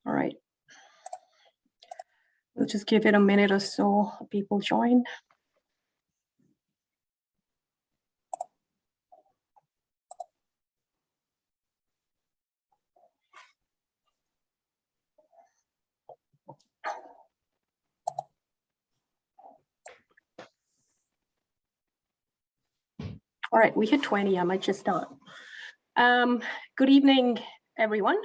All right. We'll just give it a minute or so, people join. All right, we hit 20. I might just start. Good evening, everyone.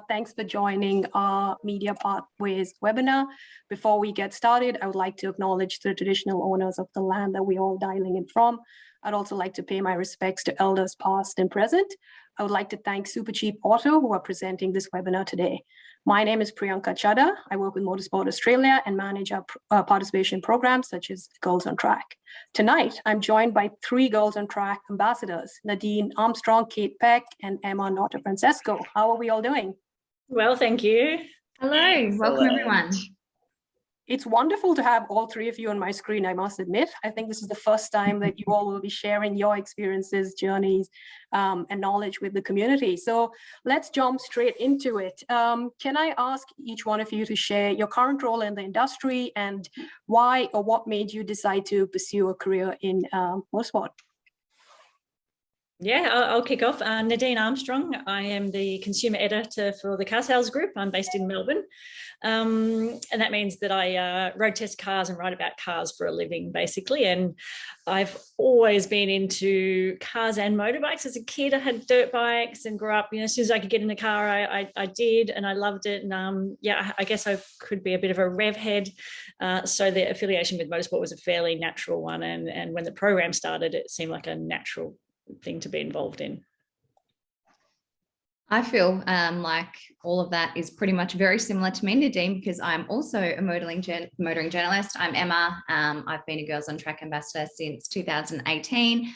Thanks for joining our Media Pathways webinar. Before we get started, I would like to acknowledge the traditional owners of the land that we're all dialing in from. I'd also like to pay my respects to elders past and present. I would like to thank Supercheap Auto, who are presenting this webinar today. My name is Priyanka Chadha. I work with Motorsport Australia and manage our participation programs such as Girls on Track. Tonight, I'm joined by 3 Girls on Track ambassadors, Nadine Armstrong, Kate Peck, and Emma Notarfrancesco. How are we all doing? Well, thank you. Hello, welcome everyone. It's wonderful to have all 3 of you on my screen, I must admit. I think this is the first time that you all will be sharing your experiences, journeys, and knowledge with the community. So let's jump straight into it. Can I ask each one of you to share your current role in the industry and why or what made you decide to pursue a career in motorsport? Yeah, I'll kick off. Nadine Armstrong. I am the consumer editor for the Car Sales Group. I'm based in Melbourne. And that means that I road test cars and write about cars for a living, basically. And I've always been into cars and motorbikes. As a kid, I had dirt bikes and grew up, as soon as I could get in the car, I did, and I loved it. And yeah, I guess I could be a bit of a rev head. So the affiliation with motorsport was a fairly natural one. And when the program started, it seemed like a natural thing to be involved in. I feel like all of that is pretty much very similar to me, Nadine, because I'm also a motoring journalist. I'm Emma. I've been a Girls on Track ambassador since 2018.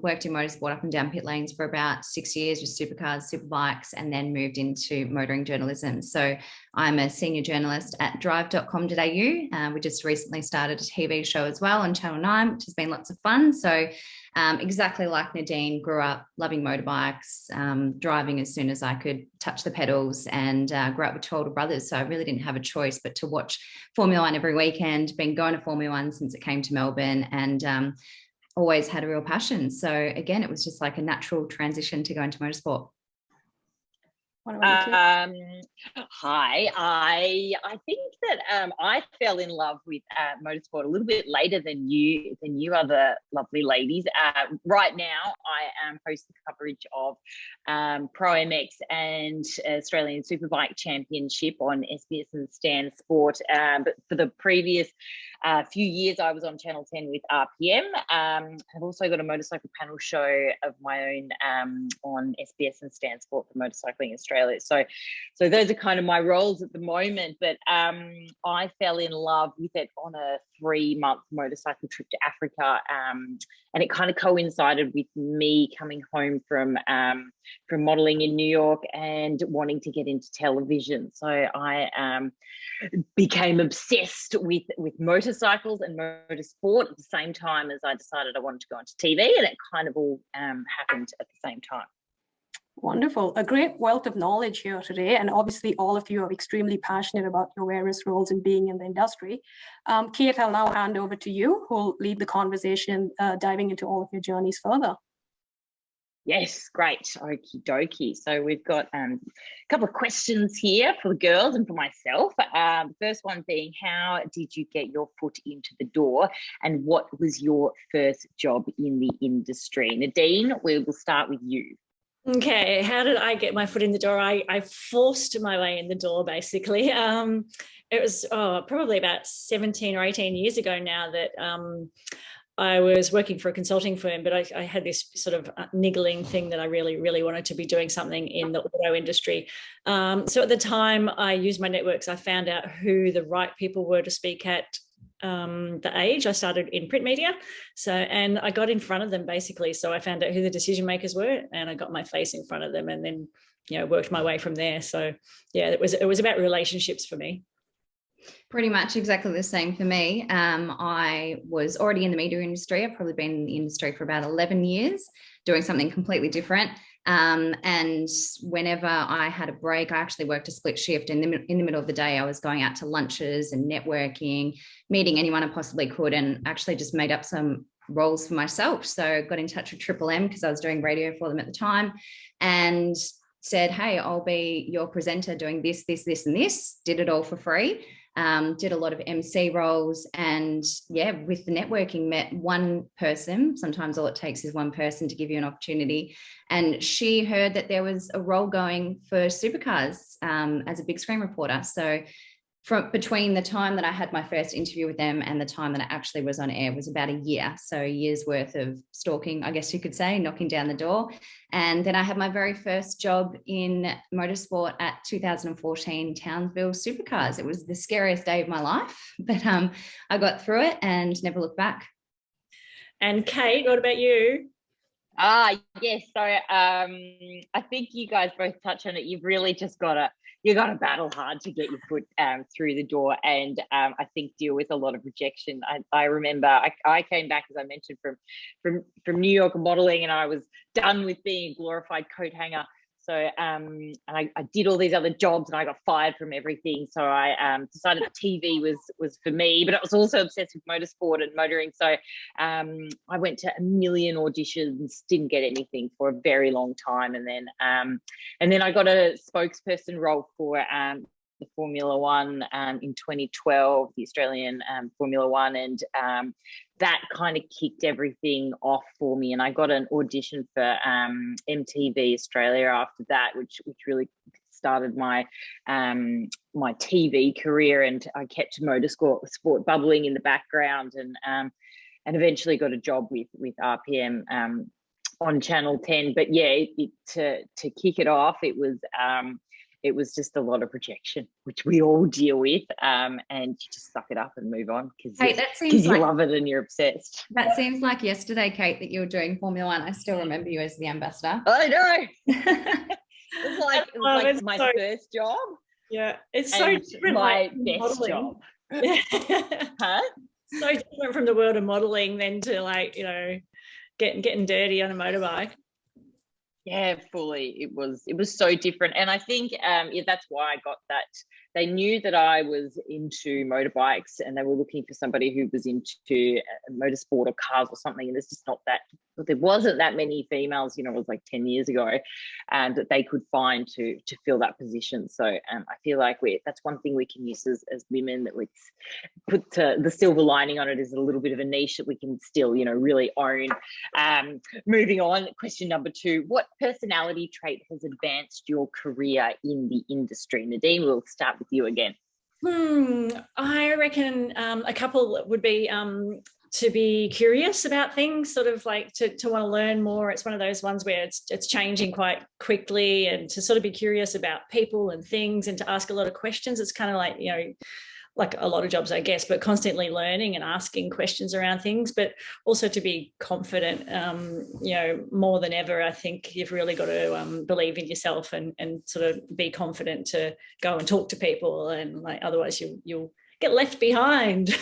Worked in motorsport up and down pit lanes for about 6 years with supercars, superbikes, and then moved into motoring journalism. So I'm a senior journalist at drive.com.au. We just recently started a TV show as well on Channel 9, which has been lots of fun. So exactly like Nadine, grew up loving motorbikes, driving as soon as I could touch the pedals, and grew up with 2 older brothers. So I really didn't have a choice but to watch Formula One every weekend, been going to Formula One since it came to Melbourne, and always had a real passion. So again, it was just like a natural transition to go into motorsport. Hi, I think that I fell in love with motorsport a little bit later than you other lovely ladies. Right now, I host the coverage of Pro MX and Australian Superbike Championship on SBS and Stan Sport. But for the previous few years, I was on Channel 10 with RPM. I've also got a motorcycle panel show of my own on SBS and Stan Sport for Motorcycling Australia. So those are kind of my roles at the moment, but I fell in love with it on a 3-month motorcycle trip to Africa, and it kind of coincided with me coming home from modeling in New York and wanting to get into television. So I became obsessed with motorcycles and motorsport at the same time as I decided I wanted to go into TV, and it kind of all happened at the same time. Wonderful. A great wealth of knowledge here today. And obviously all of you are extremely passionate about your various roles in being in the industry. Kate, I'll now hand over to you, who'll lead the conversation, diving into all of your journeys further. Yes, great. Okie dokie. So we've got a couple of questions here for the girls and for myself. The first one being, how did you get your foot into the door, and what was your first job in the industry? Nadine, we will start with you. Okay, how did I get my foot in the door? I forced my way in the door, basically. It was probably about 17 or 18 years ago now that I was working for a consulting firm, but I had this sort of niggling thing that I really, really wanted to be doing something in the auto industry. So at the time, I used my networks. I found out who the right people were to speak at the age. I started in print media, and I got in front of them basically. So I found out who the decision makers were, and I got my face in front of them, and then worked my way from there. So yeah, it was about relationships for me. Pretty much exactly the same for me. I was already in the media industry. I've probably been in the industry for about 11 years, doing something completely different. And whenever I had a break, I actually worked a split shift. In the middle of the day, I was going out to lunches and networking, meeting anyone I possibly could, and actually just made up some roles for myself. So got in touch with Triple M because I was doing radio for them at the time, and said, hey, I'll be your presenter doing this, this, this, and this. Did it all for free. Did a lot of MC roles, and yeah, with the networking, met one person. Sometimes all it takes is one person to give you an opportunity. And she heard that there was a role going for supercars as a big screen reporter. So from between the time that I had my first interview with them and the time that I actually was on air was about a year. So a year's worth of stalking, I guess you could say, knocking down the door. And then I had my very first job in motorsport at 2014 Townsville Supercars. It was the scariest day of my life, but I got through it and never looked back. And Kate, what about you? Yes. So I think you guys both touch on it. You've really just got to battle hard to get your foot through the door, and I think deal with a lot of rejection. I remember I came back, as I mentioned, from New York modeling, and I was done with being a glorified coat hanger. So and I did all these other jobs, and I got fired from everything. So I decided that TV was for me, but I was also obsessed with motorsport and motoring. So I went to a million auditions, didn't get anything for a very long time, and then I got a spokesperson role for the Formula One in 2012, the Australian Formula One, and that kind of kicked everything off for me. And I got an audition for MTV Australia after that, which really started my my TV career. And I kept motorsport bubbling in the background, and eventually got a job with RPM on Channel 10. But yeah, to kick it off, it was just a lot of rejection, which we all deal with, and you just suck it up and move on because you love it and you're obsessed. That seems like yesterday, Kate, that you were doing Formula One. I still remember you as the ambassador. I know. it was like my first job. Yeah, it's so different. My best job. Huh? So different from the world of modelling than to getting dirty on a motorbike. Yeah, fully. It was so different. And I think that's why I got that. They knew that I was into motorbikes, and they were looking for somebody who was into motorsport or cars or something. And there's just there wasn't that many females, it was like 10 years ago, that they could find to fill that position. So I feel like that's one thing we can use as women, that we put the silver lining on it, is a little bit of a niche that we can still, really own. Moving on, question number 2, what personality trait has advanced your career in the industry? Nadine, we'll start with you again. I reckon a couple would be to be curious about things, sort of like to want to learn more. It's one of those ones where it's changing quite quickly, and to sort of be curious about people and things, and to ask a lot of questions. It's kind of like, like a lot of jobs, I guess, but constantly learning and asking questions around things, but also to be confident, more than ever. I think you've really got to believe in yourself and sort of be confident to go and talk to people, and otherwise you'll get left behind.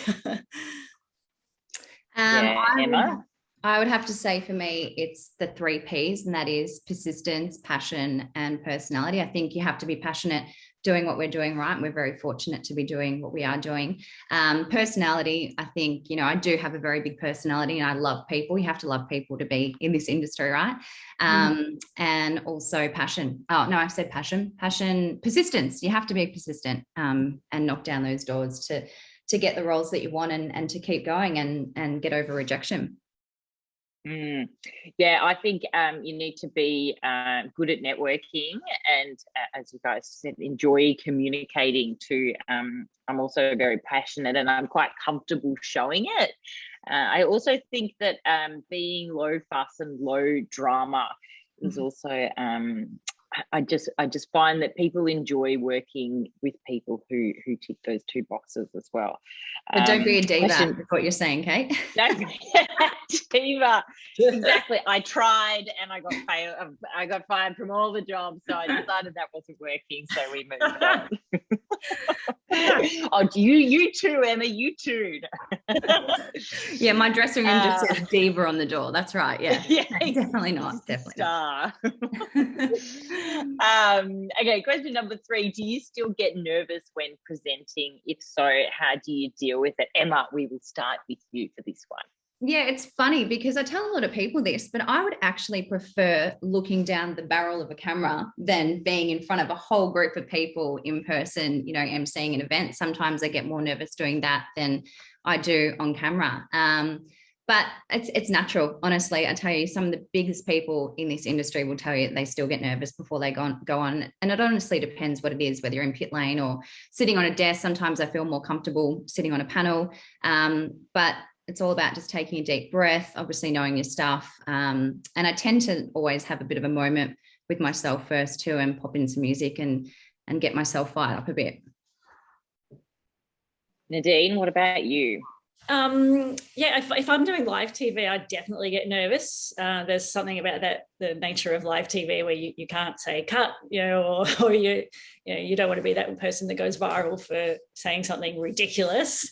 Emma? I would have to say for me, it's the 3 Ps, and that is persistence, passion, and personality. I think you have to be passionate doing what we're doing, right? We're very fortunate to be doing what we are doing. Personality, I think, I do have a very big personality, and I love people. You have to love people to be in this industry, right? And also passion. Oh, no, I've said passion. Persistence. You have to be persistent and knock down those doors to get the roles that you want, and to keep going and get over rejection. Yeah, I think you need to be good at networking, and as you guys said, enjoy communicating too. I'm also very passionate, and I'm quite comfortable showing it. I also think that being low fuss and low drama is also I just find that people enjoy working with people who tick those two boxes as well. But don't be a diva, is what you're saying, Kate. Diva. Exactly. I tried and I got fired from all the jobs, so I decided that wasn't working, so we moved on. Oh, you too, Emma, you too. Yeah, my dressing room just says diva on the door. That's right. Yeah, yeah, definitely not. Definitely not. Okay, question number 3. Do you still get nervous when presenting? If so, how do you deal with it? Emma, we will start with you for this one. Yeah, it's funny because I tell a lot of people this, but I would actually prefer looking down the barrel of a camera than being in front of a whole group of people in person, emceeing an event. Sometimes I get more nervous doing that than I do on camera. But it's natural, honestly. I tell you, some of the biggest people in this industry will tell you they still get nervous before they go on. And it honestly depends what it is, whether you're in pit lane or sitting on a desk. Sometimes I feel more comfortable sitting on a panel. But it's all about just taking a deep breath, obviously knowing your stuff. And I tend to always have a bit of a moment with myself first too, and pop in some music and get myself fired up a bit. Nadine, what about you? Yeah, if I'm doing live TV, I definitely get nervous. There's something about the nature of live TV where you can't say cut, or you don't want to be that person that goes viral for saying something ridiculous.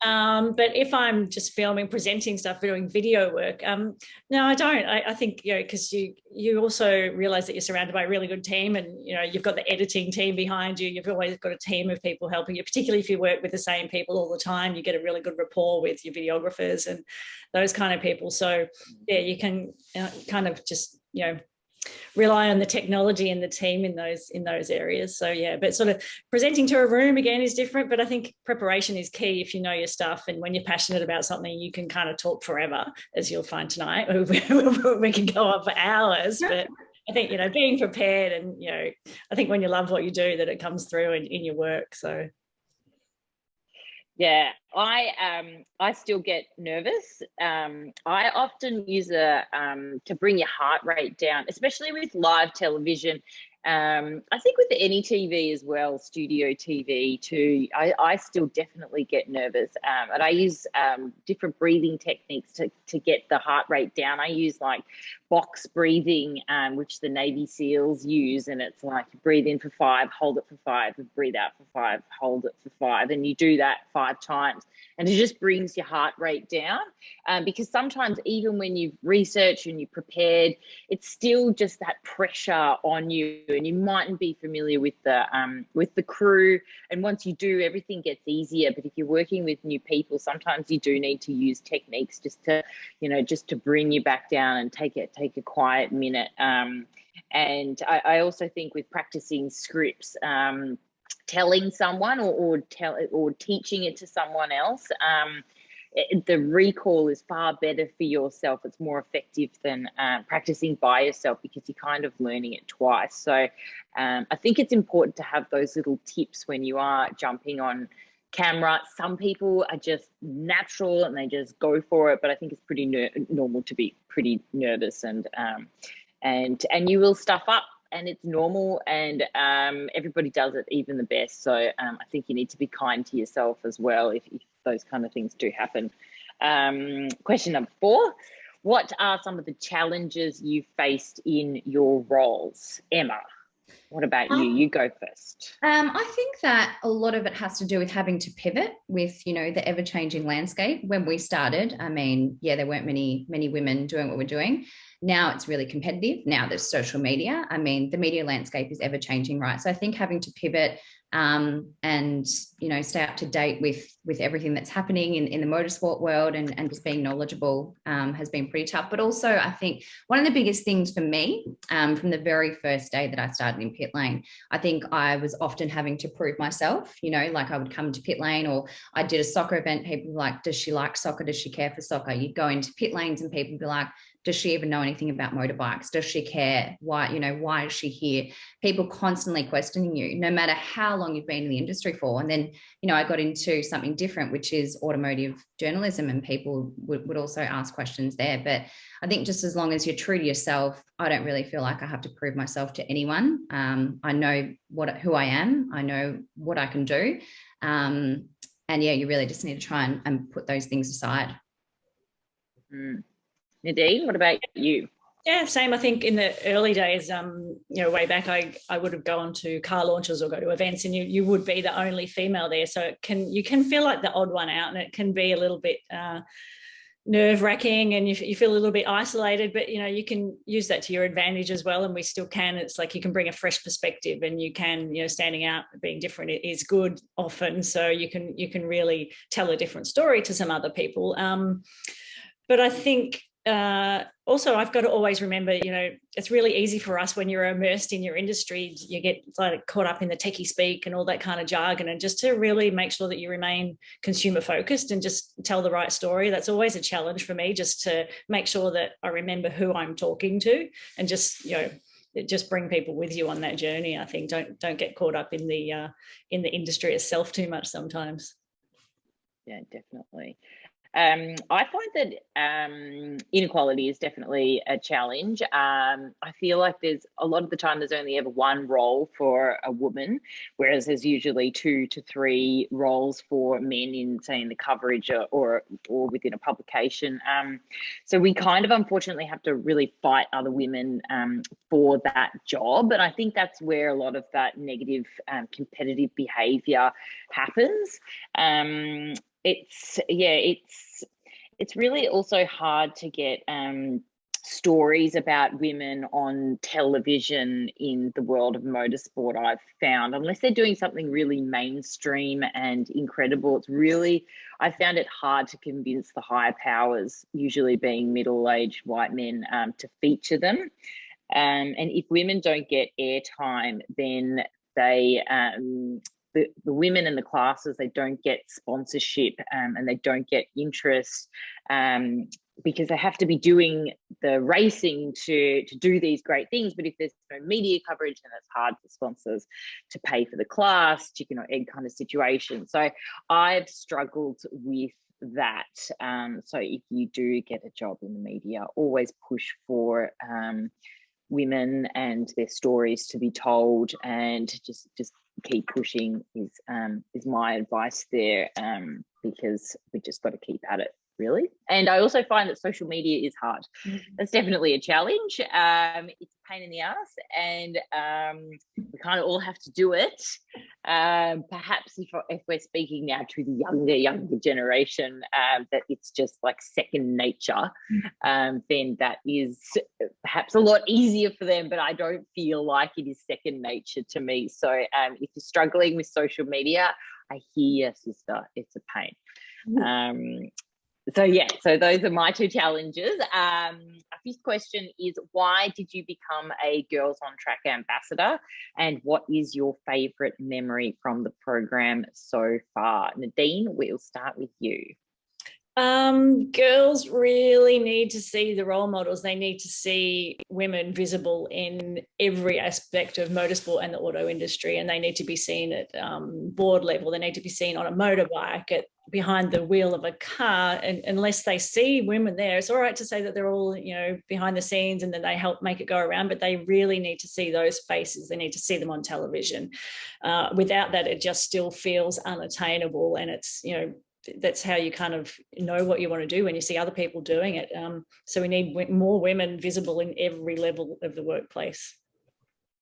But if I'm just filming, presenting stuff, doing video work, no, I don't. I think, because you also realize that you're surrounded by a really good team, and, you've got the editing team behind you. You've always got a team of people helping you, particularly if you work with the same people all the time. You get a really good rapport with your videographers and those kind of people. So yeah, you can kind of just, rely on the technology and the team in those areas. So yeah, but sort of presenting to a room again is different, but I think preparation is key if you know your stuff, and when you're passionate about something, you can kind of talk forever, as you'll find tonight. We can go on for hours, but I think, being prepared, and, I think when you love what you do, that it comes through in your work. So yeah, I still get nervous. I often use to bring your heart rate down, especially with live television. I think with any TV as well, studio TV too, I still definitely get nervous. And I use different breathing techniques to get the heart rate down. I use like box breathing, which the Navy SEALs use. And it's like you breathe in for 5, hold it for 5, and breathe out for 5, hold it for 5. And you do that 5 times. And it just brings your heart rate down, because sometimes even when you've researched and you've prepared, it's still just that pressure on you, and you mightn't be familiar with the crew. And once you do, everything gets easier. But if you're working with new people, sometimes you do need to use techniques just to bring you back down and take a quiet minute. And I also think with practicing scripts, telling someone or teaching it to someone else, the recall is far better for yourself. It's more effective than practicing by yourself, because you're kind of learning it twice. So I think it's important to have those little tips when you are jumping on camera. Some people are just natural and they just go for it, but I think it's pretty normal to be pretty nervous, and you will stuff up. And it's normal, and everybody does it, even the best. So I think you need to be kind to yourself as well if those kind of things do happen. Question number 4, what are some of the challenges you faced in your roles? Emma, what about you? You go first. I think that a lot of it has to do with having to pivot with, the ever-changing landscape. When we started, there weren't many women doing what we're doing. Now it's really competitive. Now there's social media. The media landscape is ever changing, right? So I think having to pivot and, stay up to date with everything that's happening in the motorsport world, and just being knowledgeable has been pretty tough. But also I think one of the biggest things for me from the very first day that I started in pit lane, I think I was often having to prove myself, like I would come to pit lane, or I did a soccer event. People were like, does she like soccer? Does she care for soccer? You'd go into pit lanes and people would be like, does she even know anything about motorbikes? Does she care? Why is she here? People constantly questioning you, no matter how long you've been in the industry for. And then, I got into something different, which is automotive journalism, and people would also ask questions there. But I think just as long as you're true to yourself, I don't really feel like I have to prove myself to anyone. I know who I am. I know what I can do. And yeah, you really just need to try and put those things aside. Nadine, what about you? Yeah, same. I think in the early days, way back, I would have gone to car launches or go to events, and you would be the only female there. So you can feel like the odd one out, and it can be a little bit nerve-wracking, and you feel a little bit isolated. But you can use that to your advantage as well, and we still can. It's like you can bring a fresh perspective, and you can, standing out, being different is good often. So you can really tell a different story to some other people. But I think. Also, I've got to always remember, it's really easy for us when you're immersed in your industry, you get like caught up in the techie speak and all that kind of jargon, and just to really make sure that you remain consumer focused and just tell the right story. That's always a challenge for me, just to make sure that I remember who I'm talking to, and just, just bring people with you on that journey. I think don't get caught up in the industry itself too much sometimes. Yeah, definitely. I find that inequality is definitely a challenge. I feel like there's a lot of the time there's only ever one role for a woman, whereas there's usually 2 to 3 roles for men in, say, in the coverage or within a publication. So we kind of unfortunately have to really fight other women for that job, and I think that's where a lot of that negative competitive behaviour happens. It's really also hard to get stories about women on television in the world of motorsport, I've found, unless they're doing something really mainstream and incredible. I found it hard to convince the higher powers, usually being middle-aged white men, to feature them. And if women don't get airtime, then they the women in the classes, they don't get sponsorship, and they don't get interest, because they have to be doing the racing to do these great things. But if there's no media coverage, then it's hard for sponsors to pay for the class, chicken or egg kind of situation. So I've struggled with that. So if you do get a job in the media, always push for women and their stories to be told, and just keep pushing is my advice there, because we just got to keep at it, really. And I also find that social media is hard. That's definitely a challenge. It's a pain in the ass, and we kind of all have to do it. Perhaps if we're speaking now to the younger generation, that it's just like second nature, then that is perhaps a lot easier for them, but I don't feel like it is second nature to me. So if you're struggling with social media, I hear you, sister, it's a pain. So those are my 2 challenges. Our fifth question is, why did you become a Girls on Track ambassador, and what is your favourite memory from the program so far? Nadine, we'll start with you. Girls really need to see the role models. They need to see women visible in every aspect of motorsport and the auto industry, and they need to be seen at board level. They need to be seen on a motorbike, behind the wheel of a car. And unless they see women there, it's all right to say that they're all, behind the scenes and that they help make it go around, but they really need to see those faces. They need to see them on television. Without that, it just still feels unattainable, and it's, that's how you kind of know what you want to do when you see other people doing it. So we need more women visible in every level of the workplace.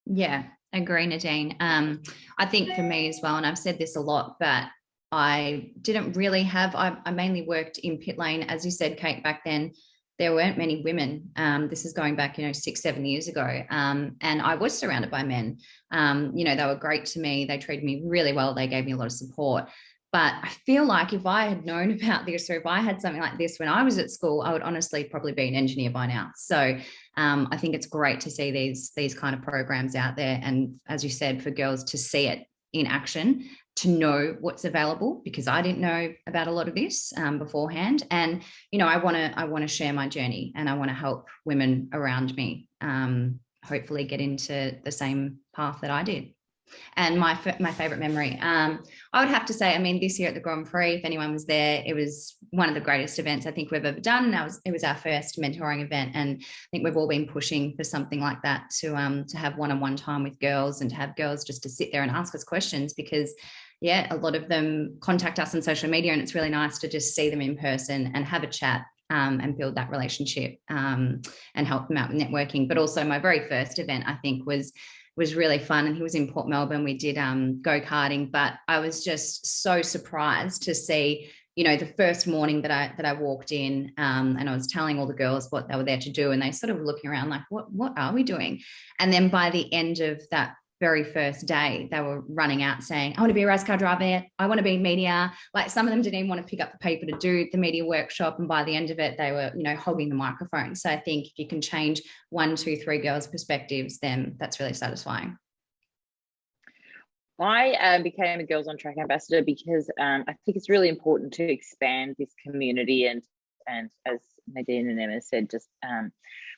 Yeah, agree, Nadine. I think for me as well, and I've said this a lot, but I didn't really have, I mainly worked in pit lane. As you said, Kate, back then, there weren't many women. This is going back, 6-7 years ago. And I was surrounded by men. They were great to me. They treated me really well. They gave me a lot of support. But I feel like if I had known about this, or if I had something like this when I was at school, I would honestly probably be an engineer by now. So I think it's great to see these kind of programs out there. And as you said, for girls to see it in action, to know what's available, because I didn't know about a lot of this beforehand. And, you know, I want to share my journey, and I want to help women around me hopefully get into the same path that I did. And my favorite memory, I would have to say, I mean, this year at the Grand Prix, if anyone was there, it was one of the greatest events I think we've ever done. It was our first mentoring event, and I think we've all been pushing for something like that to have one-on-one time with girls, and to have girls just to sit there and ask us questions, because yeah, a lot of them contact us on social media, and it's really nice to just see them in person and have a chat and build that relationship and help them out with networking. But also my very first event, I think, was really fun, and he was in Port Melbourne. We did go-karting, but I was just so surprised to see, you know, the first morning that I walked in, and I was telling all the girls what they were there to do, and they sort of looking around like, what are we doing? And then by the end of that very first day, they were running out saying, I want to be a race car driver, I want to be in media. Like, some of them didn't even want to pick up the paper to do the media workshop, and by the end of it, they were, you know, hogging the microphone. So I think if you can change 1, 2, 3 girls' perspectives, then that's really satisfying. I became a Girls on Track ambassador because I think it's really important to expand this community, and as Nadine and Emma said, just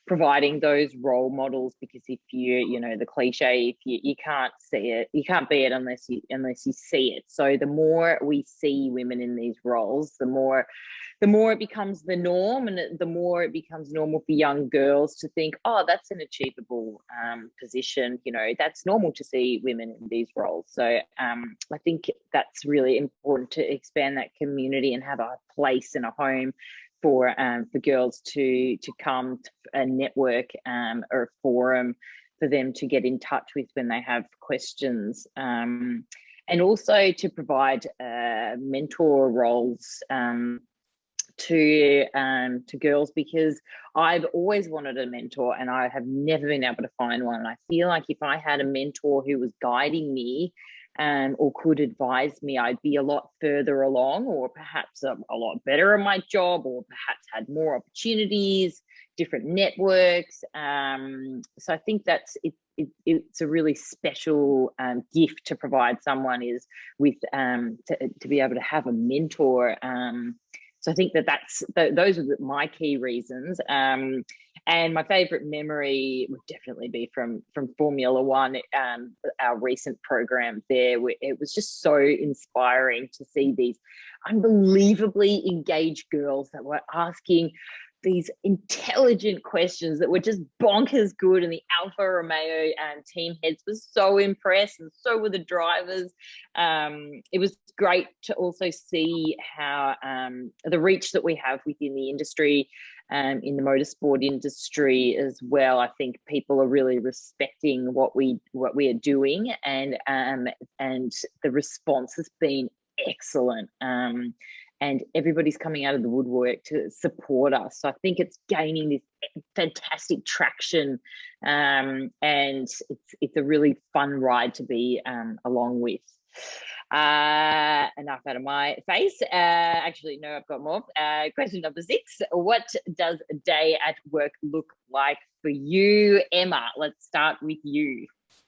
providing those role models, because if you know the cliche, if you can't see it, you can't be it unless you see it. So the more we see women in these roles, the more it becomes the norm, and the more it becomes normal for young girls to think, oh, that's an achievable position. You know, that's normal to see women in these roles. So I think that's really important to expand that community and have a place and a home for girls to come to a network or a forum for them to get in touch with when they have questions, and also to provide mentor roles to girls, because I've always wanted a mentor and I have never been able to find one. And I feel like if I had a mentor who was guiding me or could advise me, I'd be a lot further along, or perhaps a lot better at my job, or perhaps had more opportunities, different networks. So I think that's it's a really special gift to provide someone, is with to be able to have a mentor. So I think those are my key reasons. And my favorite memory would definitely be from Formula One, our recent program there, where it was just so inspiring to see these unbelievably engaged girls that were asking these intelligent questions that were just bonkers good, and the Alfa Romeo team heads were so impressed, and so were the drivers. It was great to also see how the reach that we have within the industry, in the motorsport industry as well. I think people are really respecting what we are doing, and the response has been excellent. And everybody's coming out of the woodwork to support us. So I think it's gaining this fantastic traction, and it's a really fun ride to be along with. Enough out of my face. Actually, no, I've got more. Question number 6. What does a day at work look like for you, Emma? Let's start with you.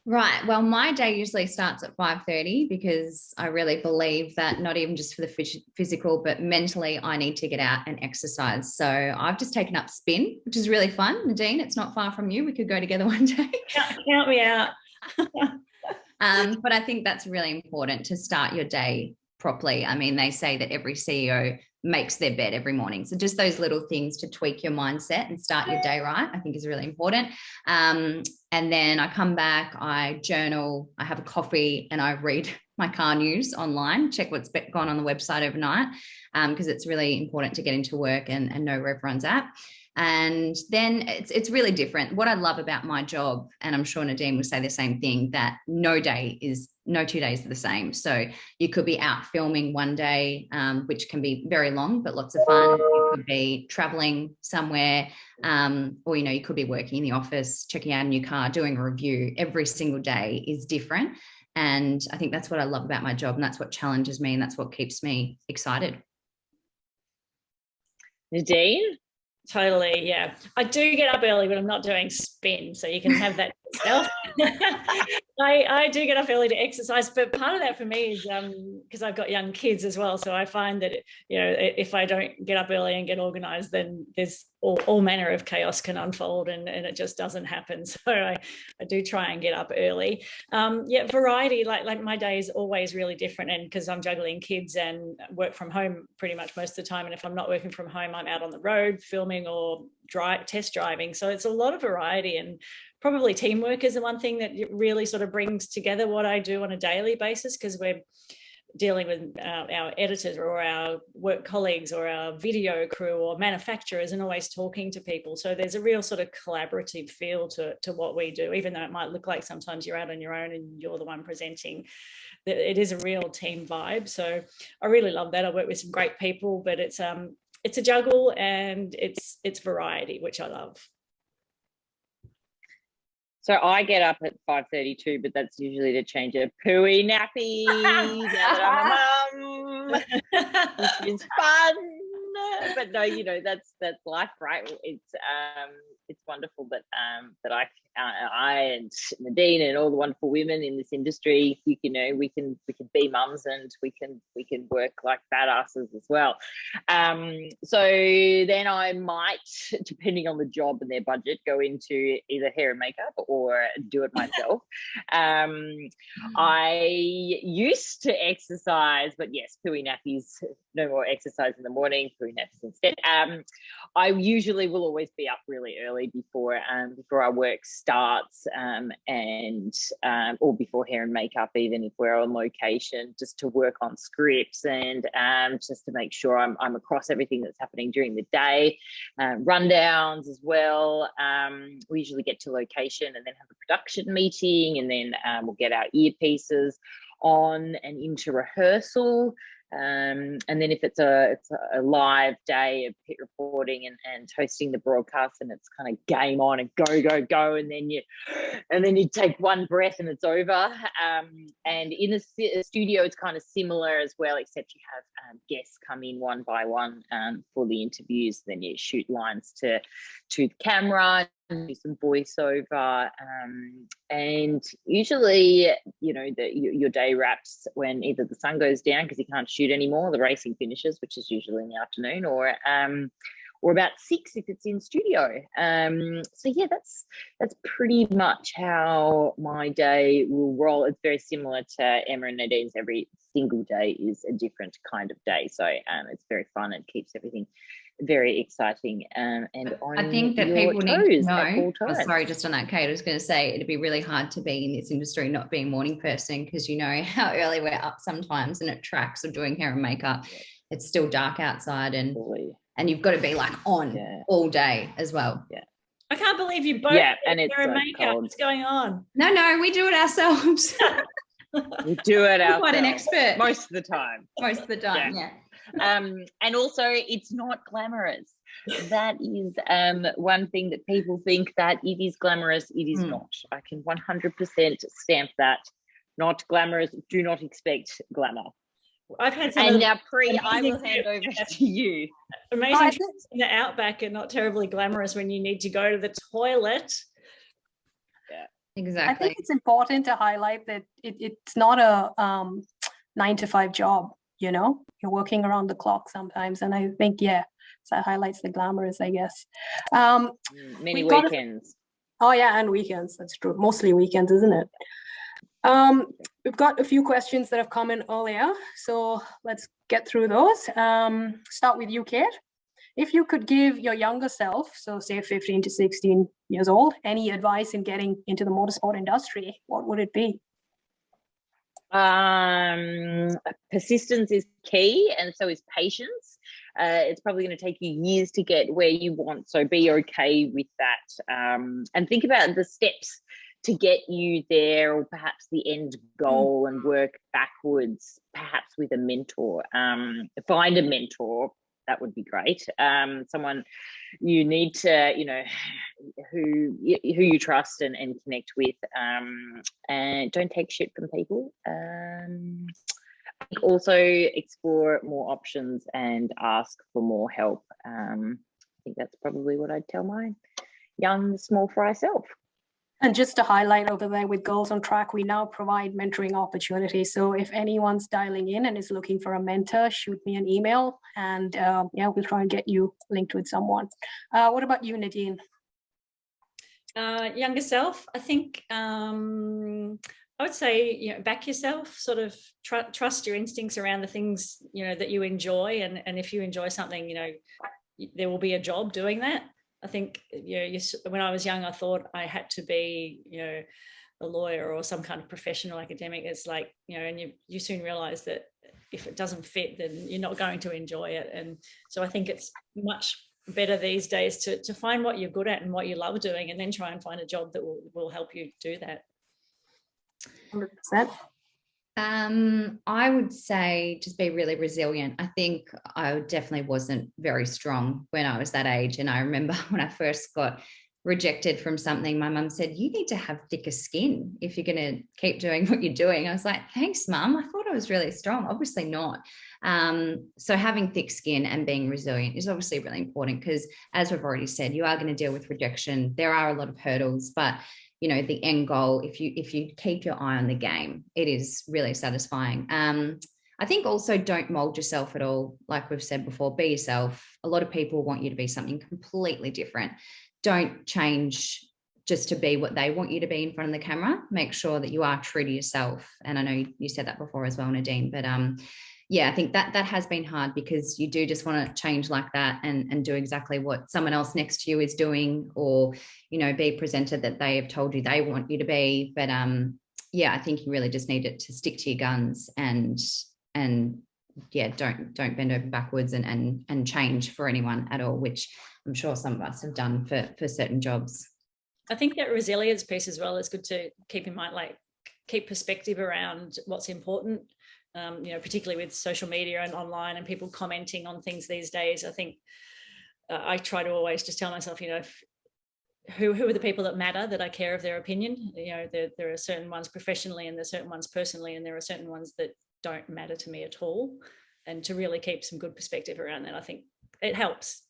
Right. Well, my day usually starts at 5:30, because I really believe that not even just for the physical, but mentally, I need to get out and exercise. So I've just taken up spin, which is really fun. Nadine, it's not far from you. We could go together one day. Count me out. But I think that's really important to start your day properly. I mean, they say that every CEO makes their bed every morning. So just those little things to tweak your mindset and start your day right, I think is really important. And then I come back, I journal, I have a coffee, and I read my car news online, check what's gone on the website overnight, because it's really important to get into work and know where everyone's at. And then it's really different. What I love about my job, and I'm sure Nadine will say the same thing, that no 2 days are the same. So you could be out filming one day, which can be very long, but lots of fun. You could be traveling somewhere, or, you know, you could be working in the office, checking out a new car, doing a review. Every single day is different. And I think that's what I love about my job, and that's what challenges me, and that's what keeps me excited. Nadine? Totally, yeah. I do get up early, but I'm not doing spin, so you can have that myself. I do get up early to exercise, but part of that for me is because I've got young kids as well. So I find that, if I don't get up early and get organized, then there's all manner of chaos can unfold, and it just doesn't happen. So I do try and get up early. Variety, like my day is always really different, and because I'm juggling kids and work from home pretty much most of the time. And if I'm not working from home, I'm out on the road filming or test driving. So it's a lot of variety, and probably teamwork is the one thing that really sort of brings together what I do on a daily basis, because we're dealing with our editors or our work colleagues or our video crew or manufacturers, and always talking to people. So there's a real sort of collaborative feel to what we do, even though it might look like sometimes you're out on your own and you're the one presenting. It is a real team vibe. So I really love that. I work with some great people, but it's a juggle, and it's variety, which I love. So I get up at 5:32, but that's usually to change a pooey nappy now that I'm a mum, which is fun. But no, that's life, right? It's wonderful that I and Nadine and all the wonderful women in this industry, we can be mums, and we can work like badasses as well. So then I might, depending on the job and their budget, go into either hair and makeup or do it myself. I used to exercise, but yes, pooey nappies, no more exercise in the morning, pooey nappies instead. I usually will always be up really early before our work starts, or before hair and makeup, even if we're on location, just to work on scripts and just to make sure I'm across everything that's happening during the day, rundowns as well. We usually get to location and then have a production meeting, and then we'll get our earpieces on and into rehearsal. And then if it's a live day of pit reporting and hosting the broadcast, and it's kind of game on and go, and then you take one breath and it's over. And in the studio, it's kind of similar as well, except you have guests come in one by one for the interviews. Then you shoot lines to the camera, do some voiceover, and usually your day wraps when either the sun goes down because you can't shoot anymore, the racing finishes, which is usually in the afternoon, or about 6 if it's in studio. So yeah, that's pretty much how my day will roll. It's very similar to Emma and Nadine's. Every single day is a different kind of day, so it's very fun and keeps everything very exciting, and on I think that your people need to know. Sorry, just on that, Kate, I was going to say it'd be really hard to be in this industry not being a morning person, because you know how early we're up sometimes, and at tracks or doing hair and makeup, it's still dark outside, and you've got to be like on all day as well. Yeah, I can't believe you both and it's hair and makeup. cold. What's going on? No, we do it ourselves. We do it ourselves. Quite an expert most of the time. Yeah. And also, it's not glamorous. That is one thing that people think that it is glamorous. It is not. I can 100% stamp that. Not glamorous. Do not expect glamour. I've had some. And now, I will hand over to you. Amazing trips in the outback are not terribly glamorous when you need to go to the toilet. Yeah, exactly. I think it's important to highlight that it's not a 9-to-5 job. You're working around the clock sometimes, and I think so that highlights the glamorous, I guess. Many weekends. And weekends. That's true. Mostly weekends, isn't it? We've got a few questions that have come in earlier, so let's get through those. Start with you, Kate. If you could give your younger self, so say 15 to 16 years old, any advice in getting into the motorsport industry, what would it be? Persistence is key, and so is patience. It's probably going to take you years to get where you want, so be okay with that, and think about the steps to get you there, or perhaps the end goal, and work backwards, perhaps with a mentor. Find a mentor. That would be great. Someone you need to, who you trust and connect with, and don't take shit from people. Also explore more options and ask for more help. I think that's probably what I'd tell my young, small fry self. And just to highlight over there with Girls on Track, we now provide mentoring opportunities. So if anyone's dialing in and is looking for a mentor, shoot me an email, and yeah, we'll try and get you linked with someone. What about you, Nadine? Younger self, I think I would say, back yourself, sort of trust your instincts around the things, that you enjoy. And if you enjoy something, there will be a job doing that. I think, when I was young, I thought I had to be, a lawyer or some kind of professional academic. It's like, and you soon realize that if it doesn't fit, then you're not going to enjoy it. And so I think it's much better these days to find what you're good at and what you love doing, and then try and find a job that will help you do that. 100%. I would say just be really resilient. I think I definitely wasn't very strong when I was that age. And I remember when I first got rejected from something, my mum said, you need to have thicker skin if you're going to keep doing what you're doing. I was like, thanks, Mum. I thought I was really strong. Obviously not. So having thick skin and being resilient is obviously really important, because as we've already said, you are going to deal with rejection. There are a lot of hurdles, but the end goal, if you keep your eye on the game, it is really satisfying. I think also don't mold yourself at all. Like we've said before, be yourself. A lot of people want you to be something completely different. Don't change just to be what they want you to be in front of the camera. Make sure that you are true to yourself. And I know you said that before as well, Nadine, but yeah, I think that has been hard, because you do just want to change like that and do exactly what someone else next to you is doing, or, be presented that they have told you they want you to be. But yeah, I think you really just need it to stick to your guns and yeah, don't bend over backwards and change for anyone at all, which I'm sure some of us have done for certain jobs. I think that resilience piece as well is good to keep in mind, like keep perspective around what's important. Particularly with social media and online and people commenting on things these days. I think I try to always just tell myself, who are the people that matter, that I care of their opinion. There are certain ones professionally and there's certain ones personally, and there are certain ones that don't matter to me at all. And to really keep some good perspective around that, I think it helps.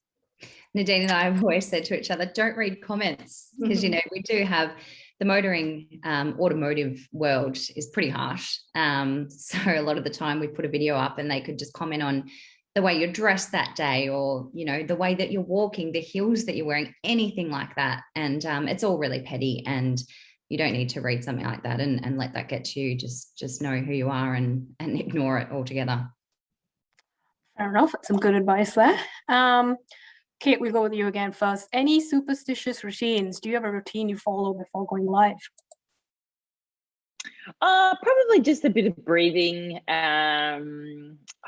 Nadine and I have always said to each other, don't read comments, because, we do have the motoring automotive world is pretty harsh. So a lot of the time we put a video up and they could just comment on the way you're dressed that day, or, the way that you're walking, the heels that you're wearing, anything like that. And it's all really petty, and you don't need to read something like that and let that get to you. Just know who you are and ignore it altogether. Fair enough. That's some good advice there. Kate, we'll go with you again first. Any superstitious routines? Do you have a routine you follow before going live? Probably just a bit of breathing. I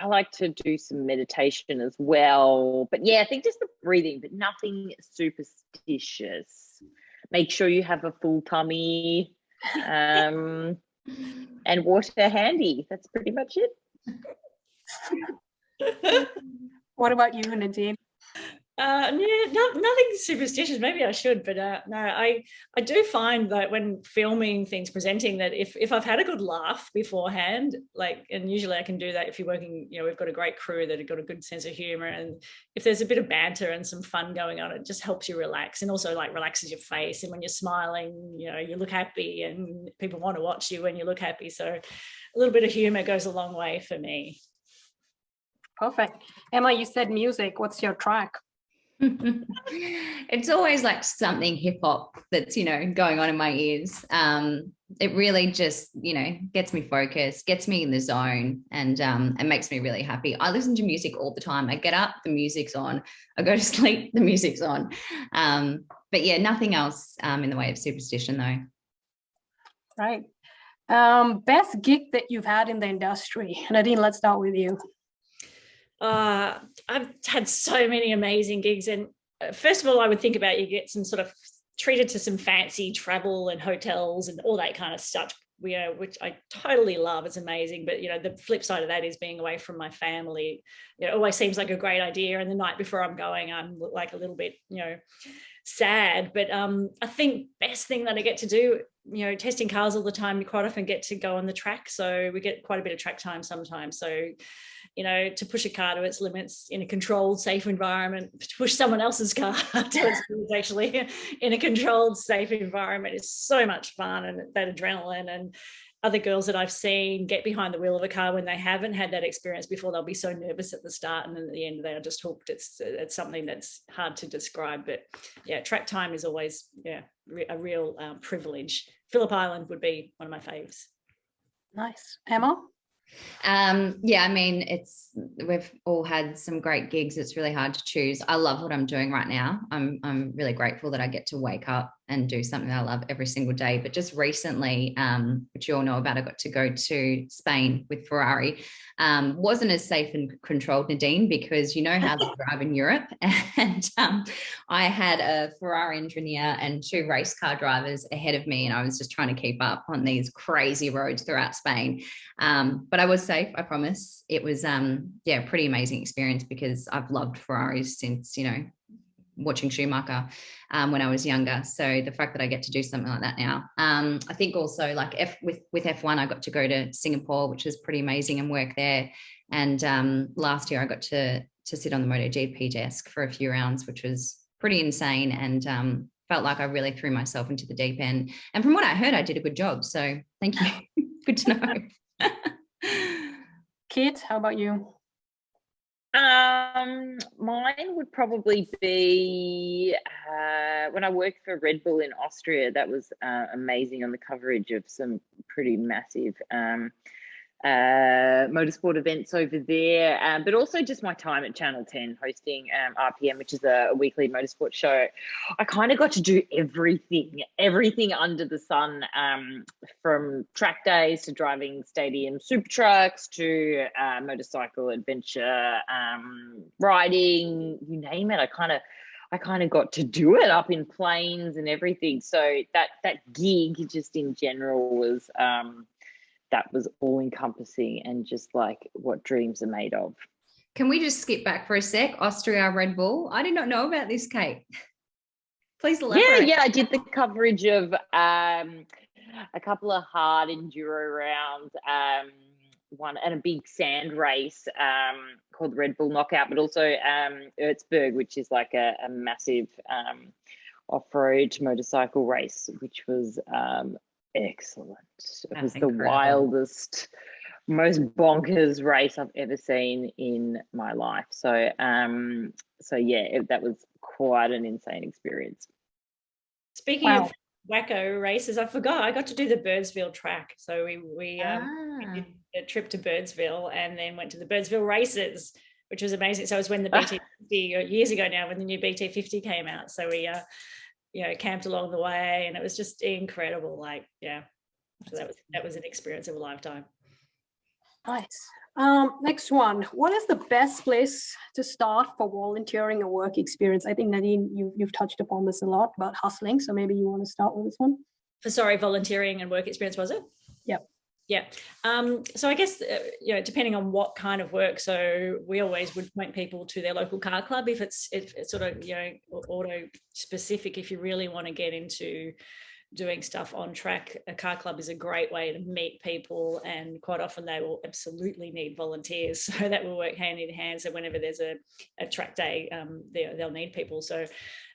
like to do some meditation as well. But yeah, I think just the breathing, but nothing superstitious. Make sure you have a full tummy and water handy. That's pretty much it. What about you, Nadine? Nothing superstitious. Maybe I should, but no, I do find that when filming things, presenting, that if I've had a good laugh beforehand, and usually I can do that if you're working, we've got a great crew that have got a good sense of humor, and if there's a bit of banter and some fun going on, it just helps you relax, and also relaxes your face. And when you're smiling, you look happy, and people want to watch you when you look happy. So a little bit of humor goes a long way for me. Perfect. Emma, you said music. What's your track? It's always like something hip hop that's going on in my ears. It really just gets me focused, gets me in the zone, and makes me really happy. I listen to music all the time. I get up, the music's on. I go to sleep, the music's on. But yeah, nothing else in the way of superstition though. Right. Best gig that you've had in the industry? Nadine, let's start with you. I've had so many amazing gigs, and first of all, I would think about you get some sort of treated to some fancy travel and hotels and all that kind of stuff, which I totally love. It's amazing. But the flip side of that is being away from my family. It always seems like a great idea, and the night before I'm going, I'm like a little bit sad. But I think best thing that I get to do, testing cars all the time, you quite often get to go on the track, so we get quite a bit of track time sometimes. So you know, to push a car to its limits in a controlled, safe environment, to push someone else's car to its limits actually in a controlled, safe environment is so much fun, and that adrenaline. And other girls that I've seen get behind the wheel of a car when they haven't had that experience before, they'll be so nervous at the start, and then at the end they are just hooked. It's something that's hard to describe, but yeah, track time is always a real privilege. Phillip Island would be one of my faves. Nice. Emma? Yeah, I mean, we've all had some great gigs. It's really hard to choose. I love what I'm doing right now. I'm really grateful that I get to wake up and do something that I love every single day. But just recently, which you all know about, I got to go to Spain with Ferrari. Wasn't as safe and controlled, Nadine, because you know how they drive in Europe. And I had a Ferrari engineer and 2 race car drivers ahead of me, and I was just trying to keep up on these crazy roads throughout Spain. But I was safe, I promise. It was, pretty amazing experience, because I've loved Ferraris since, watching Schumacher when I was younger. So the fact that I get to do something like that now, I think also like with F1, I got to go to Singapore, which was pretty amazing, and work there. And last year I got to sit on the MotoGP desk for a few rounds, which was pretty insane, and felt like I really threw myself into the deep end. And from what I heard, I did a good job. So thank you. Good to know. Kate, how about you? Mine would probably be when I worked for Red Bull in Austria. That was amazing, on the coverage of some pretty massive motorsport events over there, but also just my time at Channel 10 hosting RPM, which is a weekly motorsport show. I kind of got to do everything under the sun, from track days to driving stadium super trucks to motorcycle adventure, riding, you name it. I kind of got to do it, up in planes and everything. So that gig just in general was that was all encompassing, and just like what dreams are made of. Can we just skip back for a sec? Austria, Red Bull. I did not know about this, Kate. Please elaborate. Yeah, I did the coverage of a couple of hard enduro rounds, one and a big sand race called the Red Bull Knockout, but also Erzberg, which is like a massive off-road motorcycle race, which was excellent. It was the wildest, most bonkers race I've ever seen in my life. So that was quite an insane experience. Speaking of wacko races, I forgot I got to do the Birdsville track. So we did a trip to Birdsville and then went to the Birdsville races, which was amazing. So it was when the BT50 years ago now, when the new BT50 came out. So we camped along the way, and it was just incredible. So that was an experience of a lifetime. Nice. Next one. What is the best place to start for volunteering a work experience? I think, Nadine, you've touched upon this a lot about hustling, so maybe you want to start with this one. Volunteering and work experience, was it? Yep. Yeah. So I guess, depending on what kind of work, so we always would point people to their local car club if it's sort of, auto specific. If you really want to get into doing stuff on track, a car club is a great way to meet people, and quite often they will absolutely need volunteers. So that will work hand in hand. So whenever there's a track day, they'll need people. So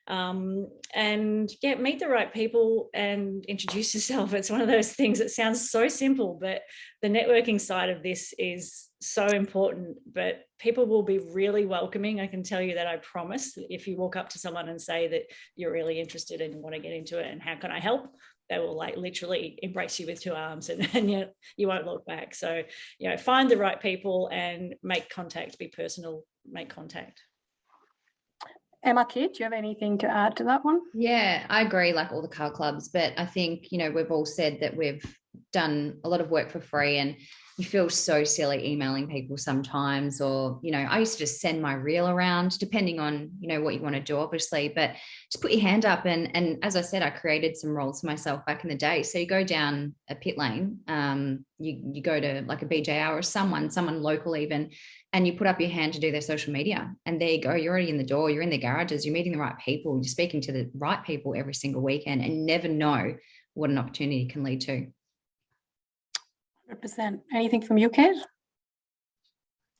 meet the right people and introduce yourself. It's one of those things that sounds so simple, but the networking side of this is so important. But people will be really welcoming. I can tell you that, I promise. If you walk up to someone and say that you're really interested and want to get into it and how can I help, they will literally embrace you with 2 arms, and you won't look back. So find the right people and make contact. Be personal, make contact. Emma, Kate, do you have anything to add to that one? Yeah, I agree, like all the car clubs, but I think, we've all said that we've done a lot of work for free, and you feel so silly emailing people sometimes, or, I used to just send my reel around, depending on, what you want to do, obviously, but just put your hand up. And as I said, I created some roles for myself back in the day. So you go down a pit lane, you go to like a BJR or someone local even, and you put up your hand to do their social media, and there you go. You're already in the door. You're in the garages. You're meeting the right people. You're speaking to the right people every single weekend, and never know what an opportunity can lead to. 100%. Anything from you, Kate?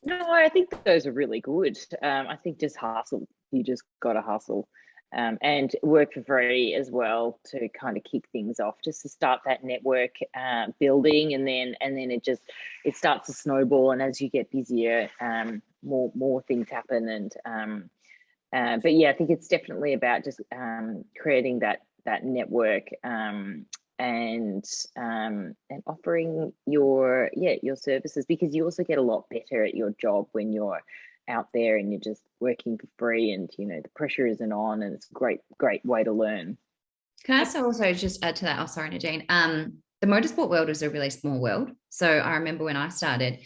No, I think those are really good. I think just hustle. You just got to hustle. And work for free as well to kind of kick things off, just to start that network building, and then it starts to snowball. And as you get busier, more things happen. But yeah, I think it's definitely about just creating that network, and offering your services, because you also get a lot better at your job when you're out there and you're just working for free, and the pressure isn't on, and it's a great way to learn. Can I also just add to that? Oh, sorry, Nadine. The motorsport world is a really small world. So I remember when I started,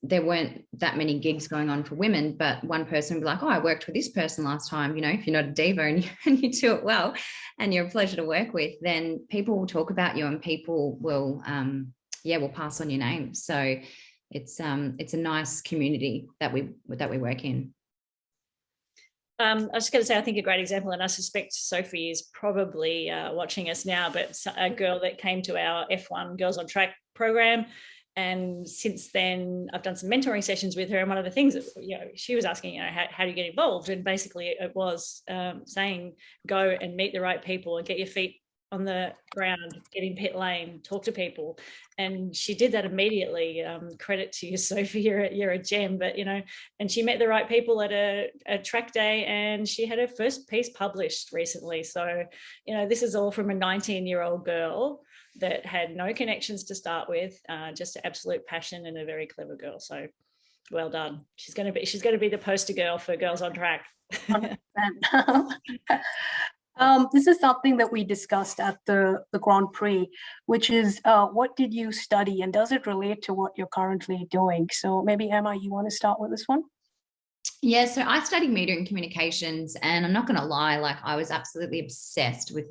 there weren't that many gigs going on for women, but one person would be like, oh, I worked with this person last time. If you're not a diva and you do it well and you're a pleasure to work with, then people will talk about you, and people will pass on your name. So it's a nice community that we work in. I was just going to say, I think a great example, and I suspect Sophie is probably watching us now, but a girl that came to our F1 Girls on Track program, and since then I've done some mentoring sessions with her, and one of the things that she was asking, how do you get involved, and basically it was saying go and meet the right people and get your feet on the ground, get in pit lane, talk to people. And she did that immediately. Credit to you, Sophie, you're a gem. But and she met the right people at a track day, and she had her first piece published recently. So this is all from a 19-year-old girl that had no connections to start with, just absolute passion, and a very clever girl. So well done. She's going to be the poster girl for Girls on Track. 100%. This is something that we discussed at the Grand Prix, which is what did you study, and does it relate to what you're currently doing? So maybe Emma, you want to start with this one? Yeah, so I studied media and communications, and I'm not going to lie, I was absolutely obsessed with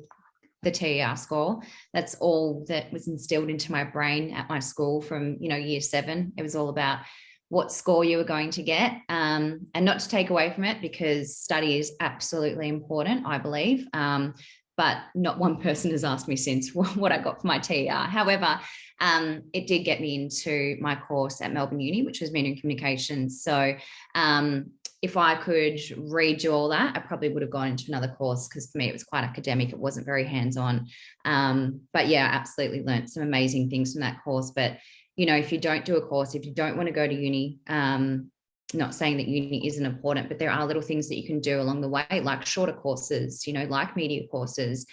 the TER score. That's all that was instilled into my brain at my school from year 7. It was all about what score you were going to get, and not to take away from it, because study is absolutely important, I believe. But not one person has asked me since what I got for my TER. However, it did get me into my course at Melbourne Uni, which was media and communications. So if I could redo all that, I probably would have gone into another course, because for me it was quite academic. It wasn't very hands-on. But yeah, I absolutely learned some amazing things from that course. But if you don't do a course, if you don't want to go to uni, not saying that uni isn't important, but there are little things that you can do along the way, like shorter courses, like media courses.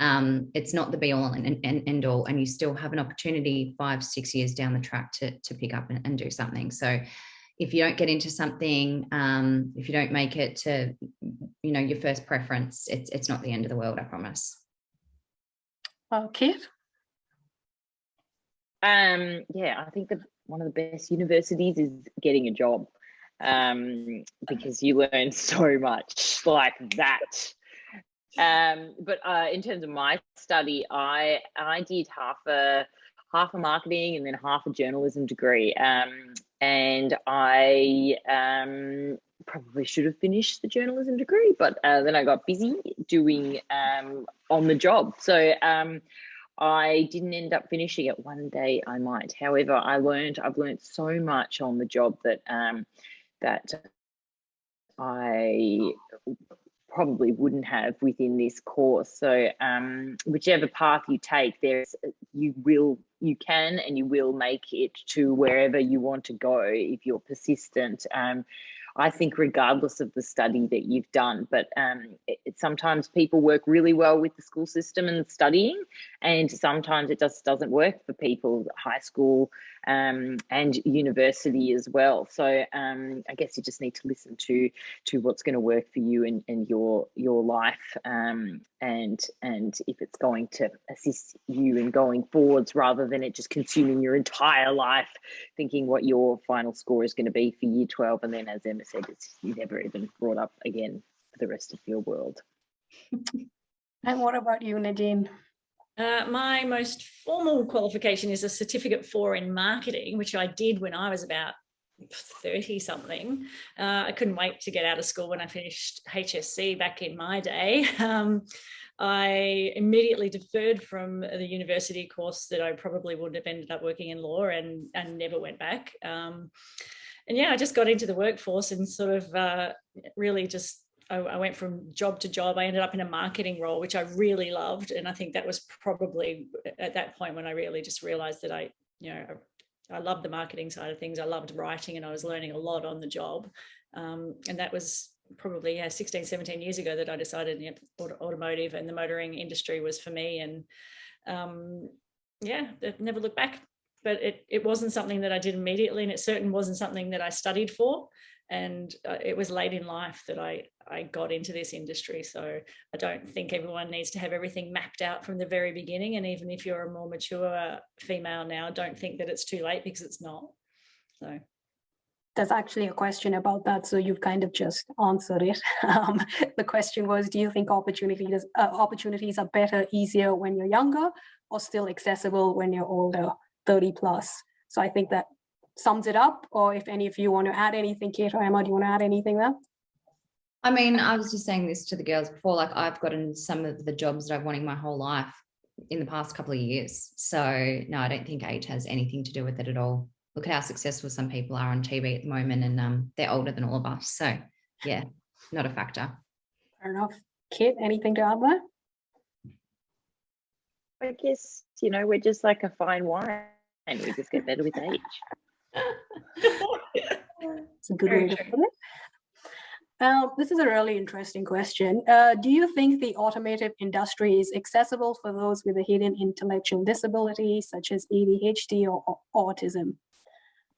It's not the be all and end all, and you still have an opportunity 5-6 years down the track to pick up and do something. So if you don't get into something, if you don't make it to, your first preference, it's not the end of the world, I promise. Kate? Yeah, I think that one of the best universities is getting a job, because you learn so much like that. But in terms of my study, I did half a marketing and then half a journalism degree, and I probably should have finished the journalism degree, but then I got busy doing on the job. So I didn't end up finishing it. One day I might. However, I've learned so much on the job that that I probably wouldn't have within this course. So whichever path you take, you can and you will make it to wherever you want to go if you're persistent. I think regardless of the study that you've done, but sometimes people work really well with the school system and studying, and sometimes it just doesn't work for people, high school and university as well. So I guess you just need to listen to what's going to work for you and your life, and if it's going to assist you in going forwards, rather than it just consuming your entire life thinking what your final score is going to be for year 12, and then, as Emma said, it's never even brought up again for the rest of your world. And what about you, Nadine? My most formal qualification is a Certificate 4 in marketing, which I did when I was about 30 something. I couldn't wait to get out of school when I finished HSC back in my day. I immediately deferred from the university course that I probably would have ended up working in law, and never went back. yeah, I just got into the workforce and sort of really just, I went from job to job. I ended up in a marketing role, which I really loved. And I think that was probably at that point when I really just realized that I loved the marketing side of things. I loved writing and I was learning a lot on the job. And that was probably 16, 17 years ago that I decided automotive and the motoring industry was for me. And never looked back. But it wasn't something that I did immediately, and it certainly wasn't something that I studied for. And it was late in life that I got into this industry. So I don't think everyone needs to have everything mapped out from the very beginning. And even if you're a more mature female now, don't think that it's too late, because it's not. So there's actually a question about that, so you've kind of just answered it. The question was, do you think opportunities are better, easier when you're younger, or still accessible when you're older, 30 plus? So I think that sums it up. Or if any of you want to add anything, Kate or Emma, do you want to add anything there? I mean, I was just saying this to the girls before, like I've gotten some of the jobs that I've wanted my whole life in the past couple of years. So no, I don't think age has anything to do with it at all. Look at how successful some people are on TV at the moment, and they're older than all of us. So yeah, not a factor. Fair enough. Kate, anything to add there? I guess, we're just like a fine wine, and we just get better with age. It's a good way to put it. This is a really interesting question. Do you think the automotive industry is accessible for those with a hidden intellectual disability, such as ADHD or autism?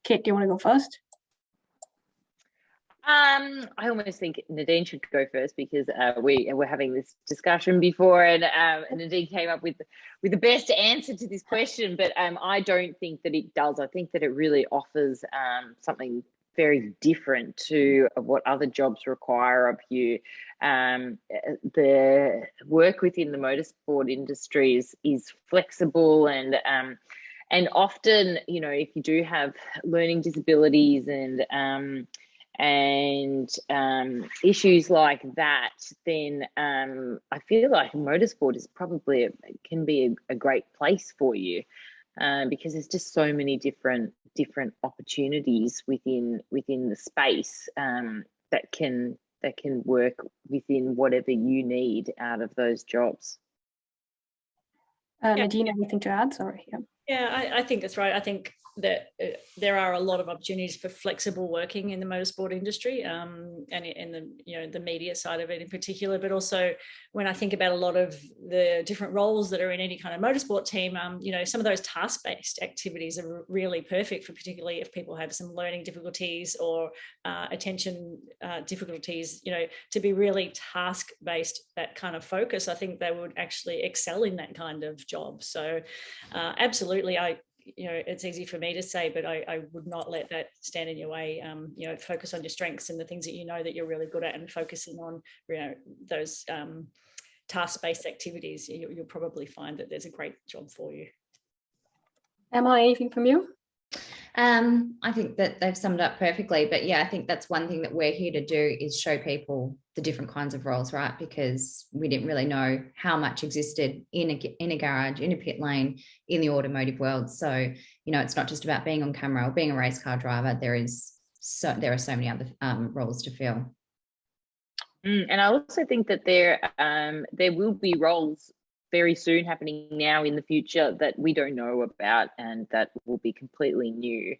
Kate, do you want to go first? I almost think Nadine should go first, because we were having this discussion before, and Nadine came up with the best answer to this question. But I don't think that it does. I think that it really offers something very different to what other jobs require of you. The work within the motorsport industry is flexible, and often, if you do have learning disabilities and issues like that, then I feel like motorsport is probably can be a great place for you, because there's just so many different opportunities within the space that can work within whatever you need out of those jobs. Nadine, anything to add? Sorry. Yeah, I think that's right. I think that there are a lot of opportunities for flexible working in the motorsport industry, and in the media side of it in particular. But also, when I think about a lot of the different roles that are in any kind of motorsport team, some of those task-based activities are really perfect for, particularly if people have some learning difficulties or attention difficulties. To be really task-based, that kind of focus, I think they would actually excel in that kind of job. So, absolutely, it's easy for me to say, but I would not let that stand in your way. Focus on your strengths and the things that that you're really good at, and focusing on those task-based activities. You'll probably find that there's a great job for you. Emma, anything from you? I think that they've summed up perfectly, but yeah, I think that's one thing that we're here to do, is show people the different kinds of roles, right? Because we didn't really know how much existed in a garage, in a pit lane, in the automotive world. So, it's not just about being on camera or being a race car driver. There are so many other roles to fill. And I also think that there will be roles very soon happening now in the future that we don't know about, and that will be completely new.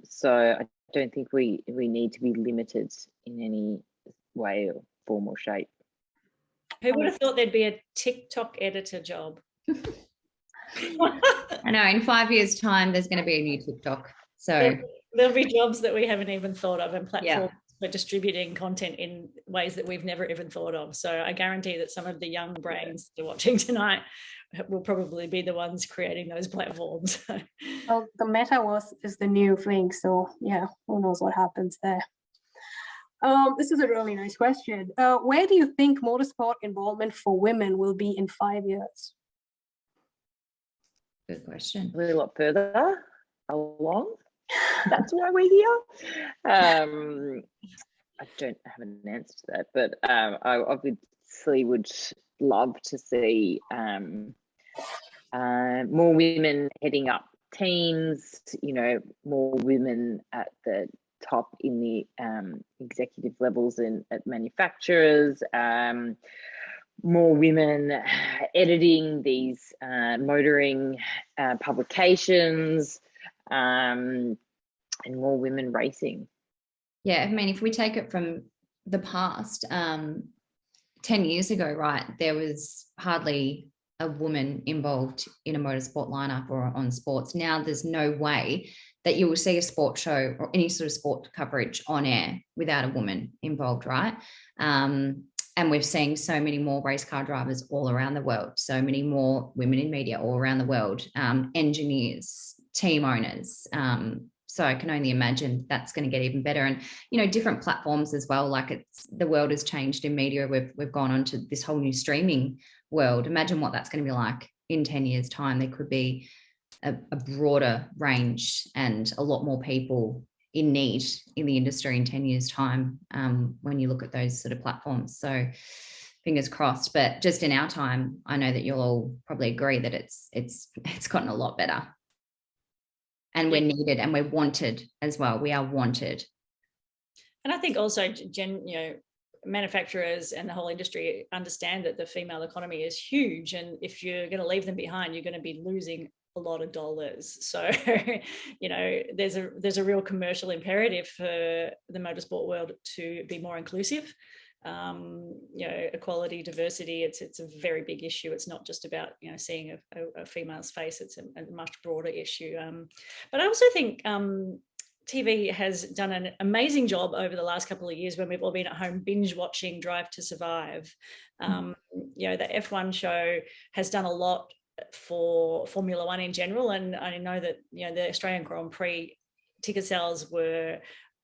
So I don't think we need to be limited in any way or form or shape. Who would have thought there'd be a TikTok editor job? I know, in 5 years' time, there's going to be a new TikTok. So there'll be jobs that we haven't even thought of, and platforms for distributing content in ways that we've never even thought of. So I guarantee that some of the young brains that are watching tonight will probably be the ones creating those platforms. Well, the metaverse is the new thing, so yeah, who knows what happens there. This is a really nice question. Where do you think motorsport involvement for women will be in 5 years? Good question. A lot further along. That's why we're here. I don't have an answer to that, but I obviously would love to see more women heading up teams, more women at the top in the executive levels at manufacturers, more women editing these motoring publications, and more women racing. Yeah, I mean, if we take it from the past, 10 years ago, right, there was hardly a woman involved in a motorsport lineup or on sports. Now there's no way that you will see a sport show or any sort of sport coverage on air without a woman involved, right? And we're seeing so many more race car drivers all around the world, so many more women in media all around the world, engineers, team owners. So I can only imagine that's going to get even better. And, different platforms as well, like the world has changed in media. We've gone on to this whole new streaming world. Imagine what that's going to be like in 10 years' time. There could be a broader range and a lot more people in need in the industry in 10 years' time, when you look at those sort of platforms. So fingers crossed. But just in our time, I know that you'll all probably agree that it's gotten a lot better. And we're needed and we're wanted as well. We are wanted. And I think also, manufacturers and the whole industry understand that the female economy is huge. And if you're going to leave them behind, you're going to be losing a lot of dollars. So, there's a real commercial imperative for the motorsport world to be more inclusive. Equality, diversity, it's a very big issue. It's not just about seeing a female's face. It's a much broader issue. But I also think TV has done an amazing job over the last couple of years when we've all been at home binge watching Drive to Survive. The F1 show has done a lot for Formula One in general, and I know that the Australian Grand Prix ticket sales were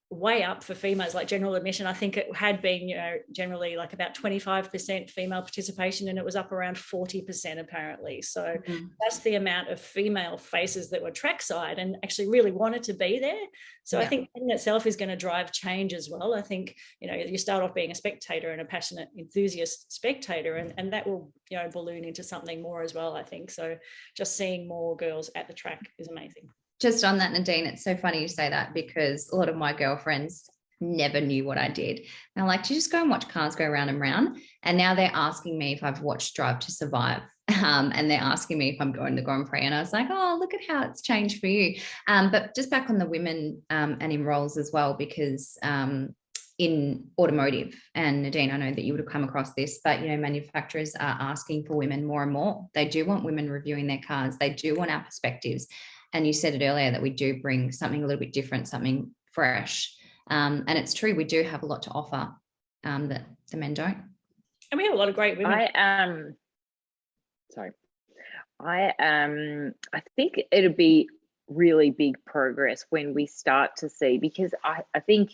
way up for females, like general admission. I think it had been, generally like about 25% female participation, and it was up around 40% apparently. So that's the amount of female faces that were trackside and actually really wanted to be there. So I think in itself is going to drive change as well. I think, you start off being a spectator and a passionate enthusiast spectator, and that will, balloon into something more as well, I think. So just seeing more girls at the track is amazing. Just on that, Nadine, it's so funny you say that, because a lot of my girlfriends never knew what I did. They're like, do you just go and watch cars go round and round? And now they're asking me if I've watched Drive to Survive. And they're asking me if I'm going to the Grand Prix. And I was like, oh, look at how it's changed for you. But just back on the women and in roles as well, because in automotive, and Nadine, I know that you would have come across this, but manufacturers are asking for women more and more. They do want women reviewing their cars. They do want our perspectives. And you said it earlier that we do bring something a little bit different, something fresh. And it's true, we do have a lot to offer that the men don't. And we have a lot of great women. I think it'll be really big progress when we start to see, because I think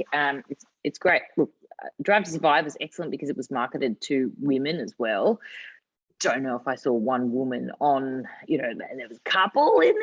it's great. Look, Drive to Survive is excellent because it was marketed to women as well. Don't know if I saw one woman on, there was a couple in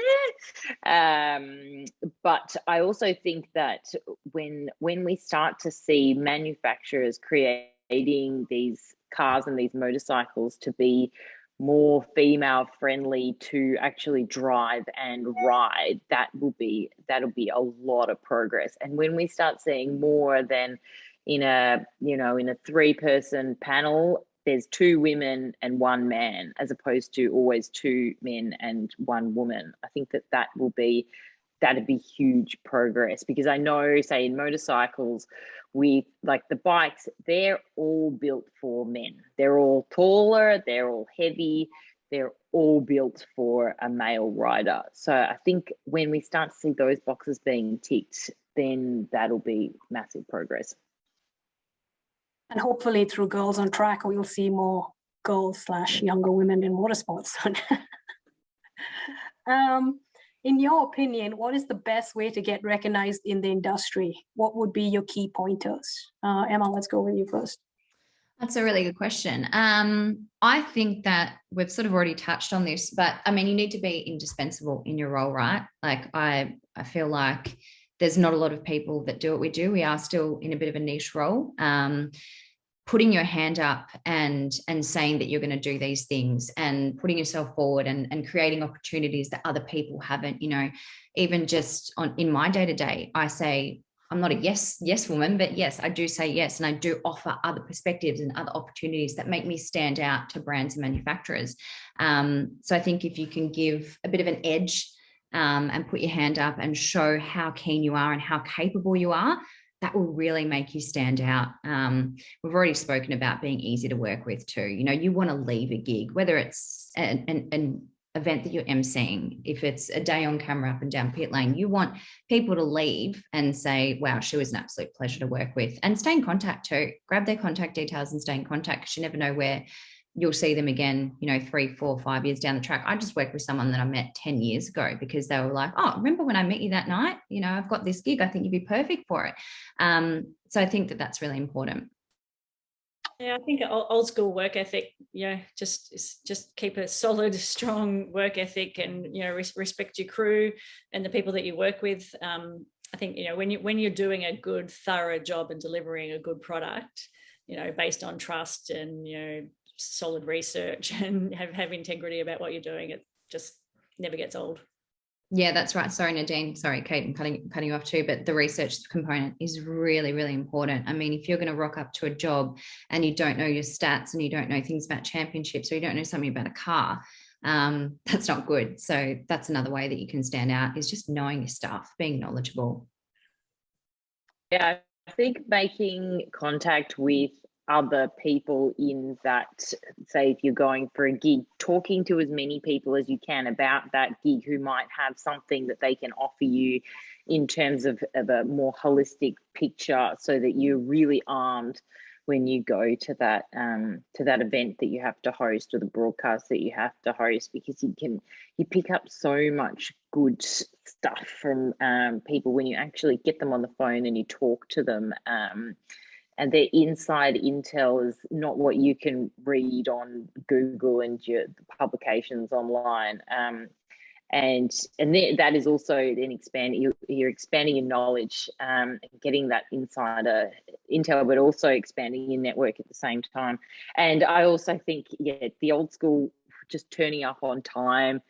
there. But I also think that when we start to see manufacturers creating these cars and these motorcycles to be more female friendly to actually drive and ride, that'll be a lot of progress. And when we start seeing more than in a 3-person panel, there's 2 women and 1 man, as opposed to always 2 men and 1 woman. I think that'd be huge progress, because I know, say, in motorcycles, we like the bikes, they're all built for men. They're all taller, they're all heavy, they're all built for a male rider. So I think when we start to see those boxes being ticked, then that'll be massive progress. And hopefully through Girls on Track, we'll see more girls/younger women in motorsports. In your opinion, what is the best way to get recognized in the industry? What would be your key pointers? Emma, let's go with you first. That's a really good question. I think that we've sort of already touched on this, but I mean, you need to be indispensable in your role, right? Like I feel like there's not a lot of people that do what we do. We are still in a bit of a niche role. putting your hand up and saying that you're going to do these things and putting yourself forward and creating opportunities that other people haven't, you know, even just in my day-to-day, I say, I'm not a yes woman, but yes, I do say yes. And I do offer other perspectives and other opportunities that make me stand out to brands and manufacturers. So I think if you can give a bit of an edge and put your hand up and show how keen you are and how capable you are, that will really make you stand out. We've already spoken about being easy to work with too. You know, you want to leave a gig, whether it's an event that you're emceeing, if it's a day on camera up and down pit lane, you want people to leave and say, wow, she was an absolute pleasure to work with. And stay in contact too. Grab their contact details and stay in contact, because you never know where you'll see them again, you know, 3, 4, 5 years down the track. I just worked with someone that I met 10 years ago because they were like, oh, remember when I met you that night? You know, I've got this gig. I think you'd be perfect for it. So I think that that's really important. Yeah, I think old school work ethic, just keep a solid, strong work ethic and, respect your crew and the people that you work with. I think, when you're doing a good, thorough job and delivering a good product, based on trust and, solid research and have integrity about what you're doing, it just never gets old. Yeah, that's right. Sorry, Nadine. Sorry, Kate, I'm cutting you off too, but the research component is really, really important. I mean, if you're going to rock up to a job and you don't know your stats and you don't know things about championships or you don't know something about a car, that's not good. So that's another way that you can stand out, is just knowing your stuff, being knowledgeable. Yeah, I think making contact with other people in that, say, if you're going for a gig, talking to as many people as you can about that gig who might have something that they can offer you in terms of a more holistic picture, so that you're really armed when you go to that event that you have to host, or the broadcast that you have to host, because you pick up so much good stuff from people when you actually get them on the phone and you talk to them. And their inside intel is not what you can read on Google and your publications online. And that is also then you're expanding your knowledge, and getting that insider intel, but also expanding your network at the same time. And I also think, the old school, just turning up on time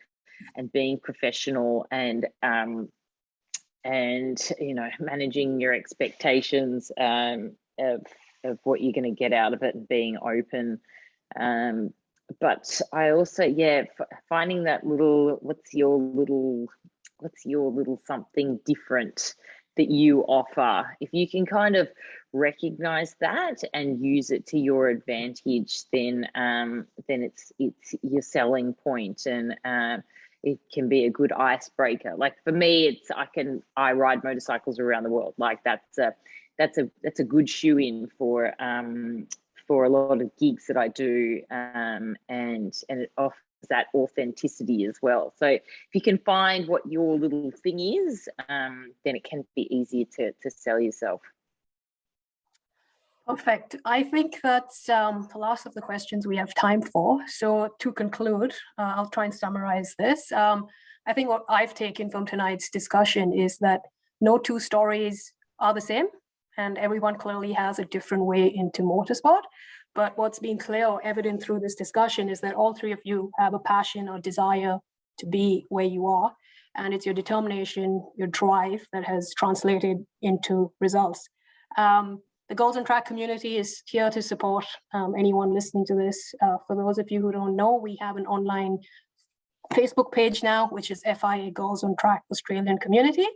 and being professional and managing your expectations of what you're going to get out of it, and being open. But I also, finding that what's your little something different that you offer. If you can kind of recognize that and use it to your advantage, then it's your selling point, and it can be a good icebreaker. Like for me, I ride motorcycles around the world. Like that's a good shoe-in for a lot of gigs that I do, and it offers that authenticity as well. So if you can find what your little thing is, then it can be easier to sell yourself. Perfect. I think that's the last of the questions we have time for. So to conclude, I'll try and summarize this. I think what I've taken from tonight's discussion is that no two stories are the same, and everyone clearly has a different way into motorsport. But what's been clear or evident through this discussion is that all three of you have a passion or desire to be where you are. And it's your determination, your drive that has translated into results. The Goals on Track community is here to support anyone listening to this. For those of you who don't know, we have an online Facebook page now, which is FIA Goals on Track Australian Community.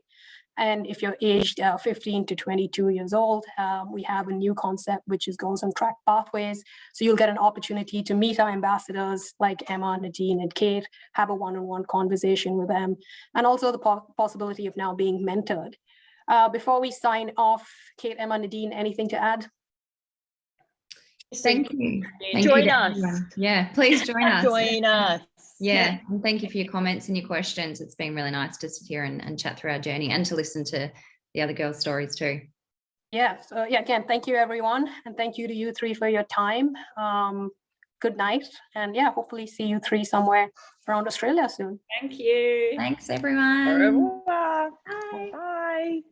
And if you're aged 15 to 22 years old, we have a new concept, which is Goals on Track Pathways. So you'll get an opportunity to meet our ambassadors like Emma, Nadine, and Kate, have a one-on-one conversation with them, and also the possibility of now being mentored. Before we sign off, Kate, Emma, Nadine, anything to add? Thank you. Join us. Yeah, please join us. Join us. Yeah, and thank you for your comments and your questions. It's been really nice to sit here and chat through our journey, and to listen to the other girls' stories too. Yeah, so again, thank you everyone, and thank you to you three for your time. Good night, and hopefully see you three somewhere around Australia soon. Thank you. Thanks everyone. Au revoir. Bye. Bye.